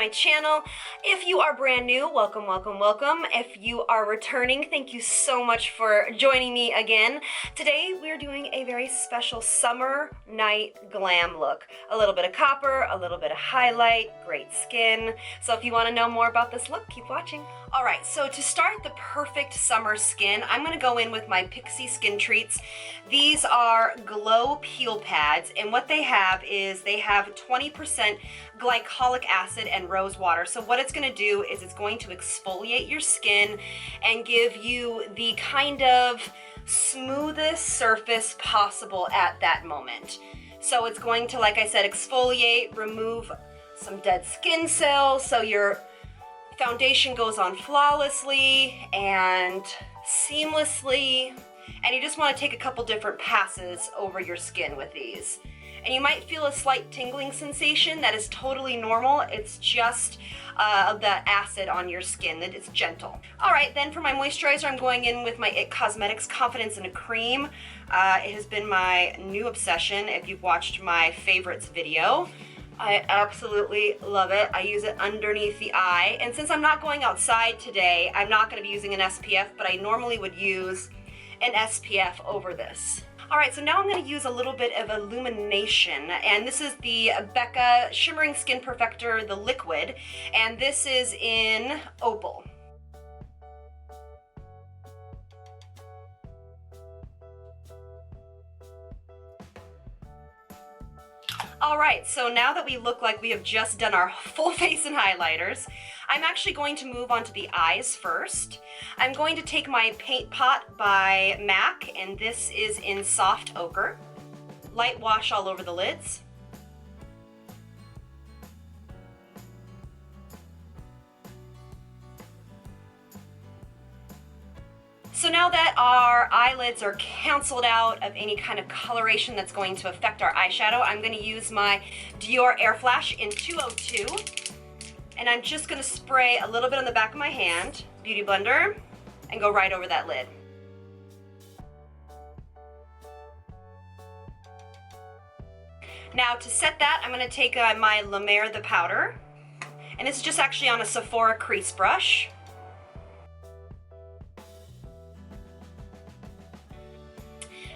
my channel. If you are brand new, welcome, welcome, welcome. If you are returning, thank you so much for joining me again. Today we're doing a very special summer night glam look. A little bit of copper, a little bit of highlight, great skin. So if you want to know more about this look, keep watching. Alright, so to start the perfect summer skin, I'm going to go in with my Pixi Skin Treats. These are glow peel pads, and what they have is they have 20% glycolic acid and rose water. So what it's going to do is it's going to exfoliate your skin and give you the kind of smoothest surface possible at that moment. So it's going to, like I said, exfoliate, remove some dead skin cells, so your foundation goes on flawlessly and seamlessly, and you just want to take a couple different passes over your skin with these. And you might feel a slight tingling sensation. That is totally normal. It's just the acid on your skin, that it's gentle. All right, then for my moisturizer, I'm going in with my IT Cosmetics Confidence in a Cream. It has been my new obsession if you've watched my favorites video. I absolutely love it. I use it underneath the eye. And since I'm not going outside today, I'm not going to be using an SPF, but I normally would use an SPF over this. All right, so now I'm going to use a little bit of illumination, and this is the Becca Shimmering Skin Perfector, the liquid, and this is in Opal. All right, so now that we look like we have just done our full face and highlighters, I'm actually going to move on to the eyes first. I'm going to take my Paint Pot by MAC, and this is in Soft Ochre. Light wash all over the lids. So now that our eyelids are canceled out of any kind of coloration that's going to affect our eyeshadow, I'm going to use my Dior Airflash in 202. And I'm just going to spray a little bit on the back of my hand, Beauty Blender, and go right over that lid. Now to set that, I'm going to take my La Mer the powder, and this is just actually on a Sephora crease brush.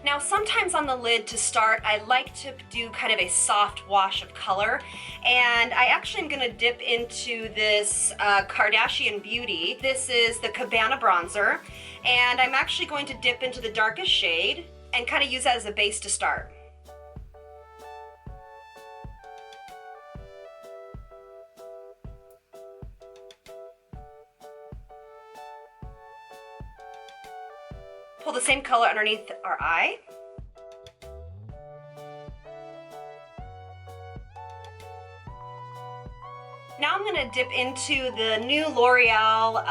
Now sometimes on the lid to start, I like to do kind of a soft wash of color, and I actually am going to dip into this Kardashian Beauty. This is the Cabana bronzer, and I'm actually going to dip into the darkest shade and kind of use that as a base to start. Pull the same color underneath our eye. Now I'm going to dip into the new L'Oreal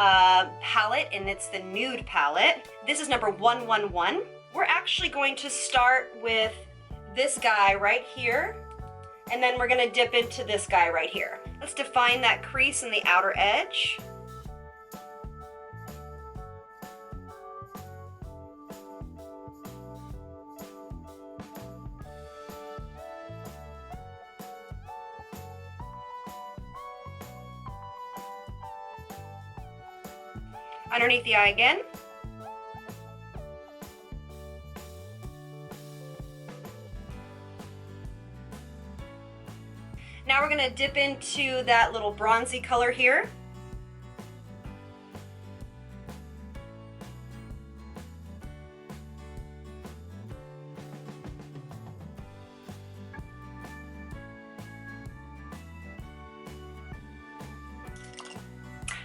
palette, and it's the Nude Palette. This is number 111. We're actually going to start with this guy right here, and then we're going to dip into this guy right here. Let's define that crease in the outer edge. Underneath the eye again. Now we're going to dip into that little bronzy color here.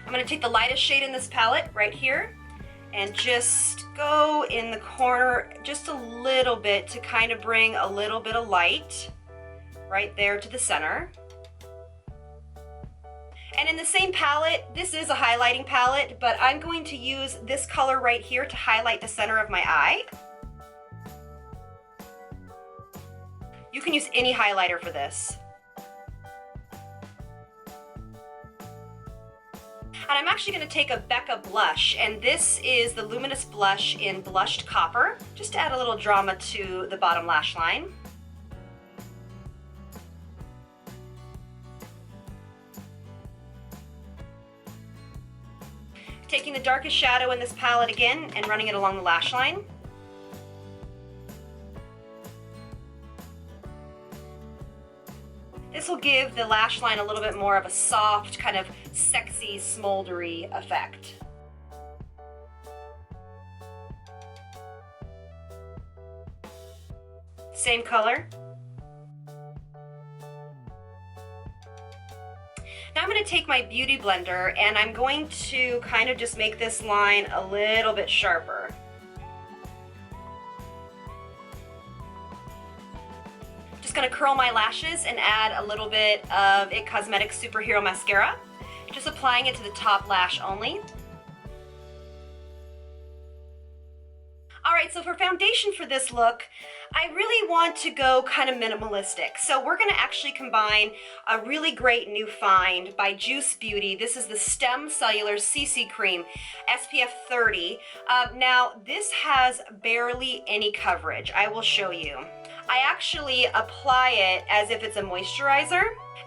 I'm going to take the lightest shade in this palette right here and just go in the corner just a little bit to kind of bring a little bit of light right there to the center. And in the same palette, this is a highlighting palette, but I'm going to use this color right here to highlight the center of my eye. You can use any highlighter for this. And I'm actually going to take a Becca blush, and this is the Luminous Blush in Blushed Copper, just to add a little drama to the bottom lash line. Taking the darkest shadow in this palette again and running it along the lash line. This will give the lash line a little bit more of a soft, kind of sexy, smoldery effect. Same color. Now I'm going to take my beauty blender and I'm going to kind of just make this line a little bit sharper. Just going to curl my lashes and add a little bit of IT Cosmetics Superhero Mascara. Just applying it to the top lash only. Alright, so for foundation for this look, I really want to go kind of minimalistic. So we're going to actually combine a really great new find by Juice Beauty. This is the Stem Cellular CC Cream, SPF 30. Now, this has barely any coverage. I will show you. I actually apply it as if it's a moisturizer.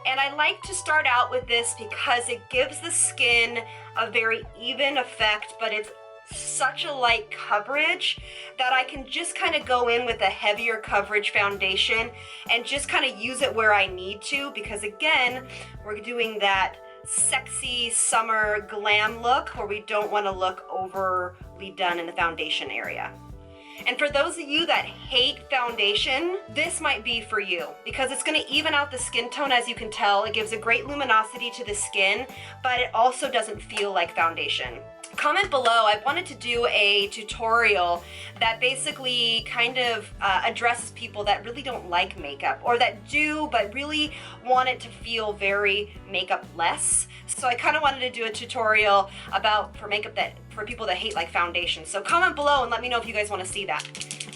And I like to start out with this because it gives the skin a very even effect, but it's such a light coverage that I can just kind of go in with a heavier coverage foundation and just kind of use it where I need to, because again, we're doing that sexy summer glam look where we don't want to look overly done in the foundation area. And for those of you that hate foundation, this might be for you because it's going to even out the skin tone. As you can tell, it gives a great luminosity to the skin, but it also doesn't feel like foundation. Comment below. I wanted to do a tutorial that basically kind of addresses people that really don't like makeup, or that do but really want it to feel very makeup-less. So I kind of wanted to do a tutorial for makeup for people that hate like foundation. So comment below and let me know if you guys want to see that.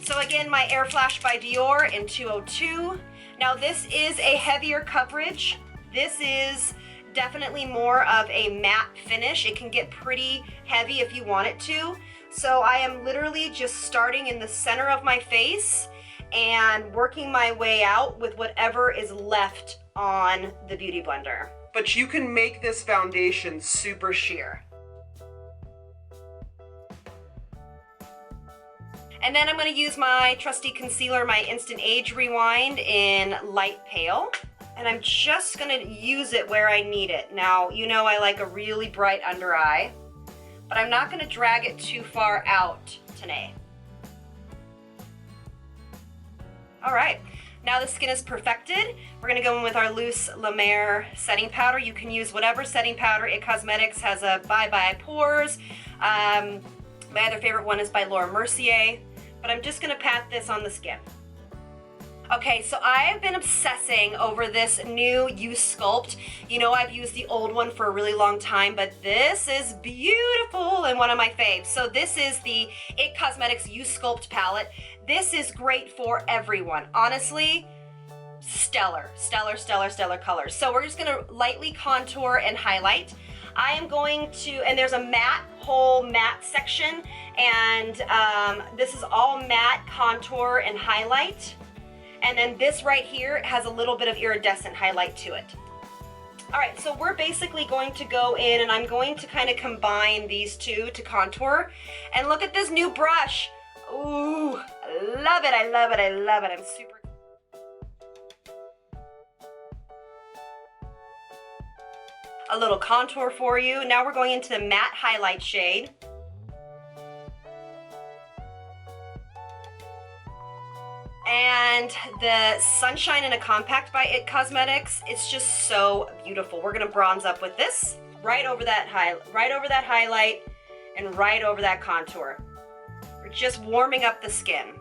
So again, my Airflash by Dior in 202. Now this is a heavier coverage. This is definitely more of a matte finish. It can get pretty heavy if you want it to. So I am literally just starting in the center of my face and working my way out with whatever is left on the Beauty Blender. But you can make this foundation super sheer. And then I'm going to use my trusty concealer, my Instant Age Rewind in Light Pale. And I'm just going to use it where I need it. Now, you know I like a really bright under eye, but I'm not going to drag it too far out today. All right, now the skin is perfected. We're going to go in with our loose La Mer setting powder. You can use whatever setting powder. IT Cosmetics has a Bye Bye Pores. My other favorite one is by Laura Mercier, but I'm just going to pat this on the skin. Okay, so I have been obsessing over this new You Sculpt. You know I've used the old one for a really long time, but this is beautiful and one of my faves. So this is the IT Cosmetics You Sculpt palette. This is great for everyone. Honestly, stellar, stellar, stellar, stellar colors. So we're just gonna lightly contour and highlight. I am going to, and there's a matte, whole matte section, and this is all matte contour and highlight. And then this right here has a little bit of iridescent highlight to it. All right, so we're basically going to go in and I'm going to kind of combine these two to contour. And look at this new brush. Ooh, I love it, I love it, I love it. I'm super. A little contour for you. Now we're going into the matte highlight shade. And the Sunshine in a Compact by IT Cosmetics, it's just so beautiful. We're gonna bronze up with this, right over that highlight, and right over that contour. We're just warming up the skin.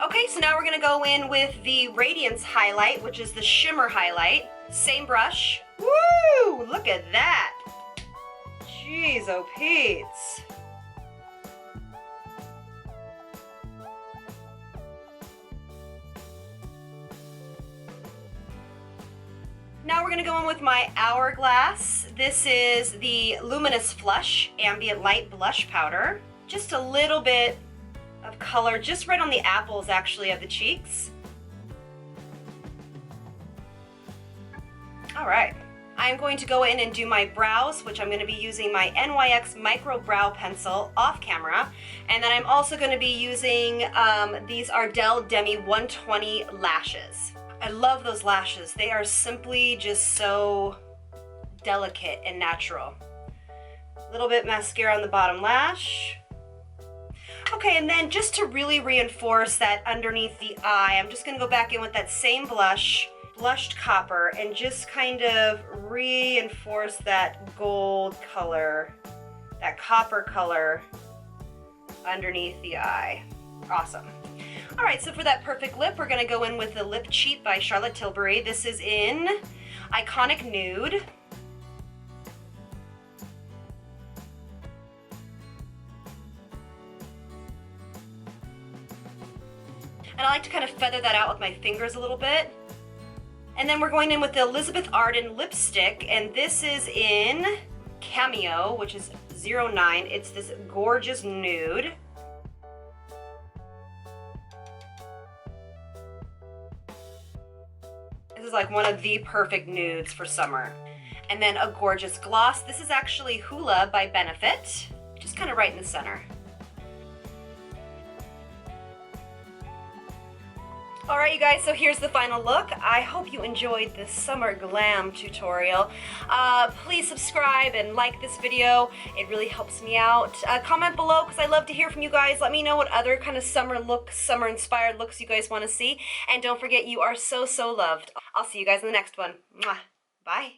Okay, so now we're gonna go in with the Radiance Highlight, which is the Shimmer Highlight. Same brush. Woo! Look at that. Jeez, oh Pete's. Now we're gonna go in with my Hourglass. This is the Luminous Flush Ambient Light Blush Powder. Just a little bit of color, just right on the apples actually of the cheeks. All right. I'm going to go in and do my brows, which I'm going to be using my NYX Micro Brow Pencil off camera. And then I'm also going to be using these Ardell Demi 120 lashes. I love those lashes. They are simply just so delicate and natural. A little bit mascara on the bottom lash. Okay, and then just to really reinforce that underneath the eye, I'm just going to go back in with that same blush, blushed copper, and just kind of reinforce that gold color, that copper color underneath the eye. Awesome. All right, so for that perfect lip, we're going to go in with the Lip Cheat by Charlotte Tilbury. This is in Iconic Nude. And I like to kind of feather that out with my fingers a little bit. And then we're going in with the Elizabeth Arden lipstick, and this is in Cameo, which is 09. It's this gorgeous nude. This is like one of the perfect nudes for summer. And then a gorgeous gloss. This is actually Hoola by Benefit, just kind of right in the center. All right, you guys, so here's the final look. I hope you enjoyed this summer glam tutorial. Please subscribe and like this video. It really helps me out. Comment below, because I love to hear from you guys. Let me know what other kind of summer looks, summer-inspired looks you guys want to see. And don't forget, you are so, so loved. I'll see you guys in the next one. Mwah. Bye.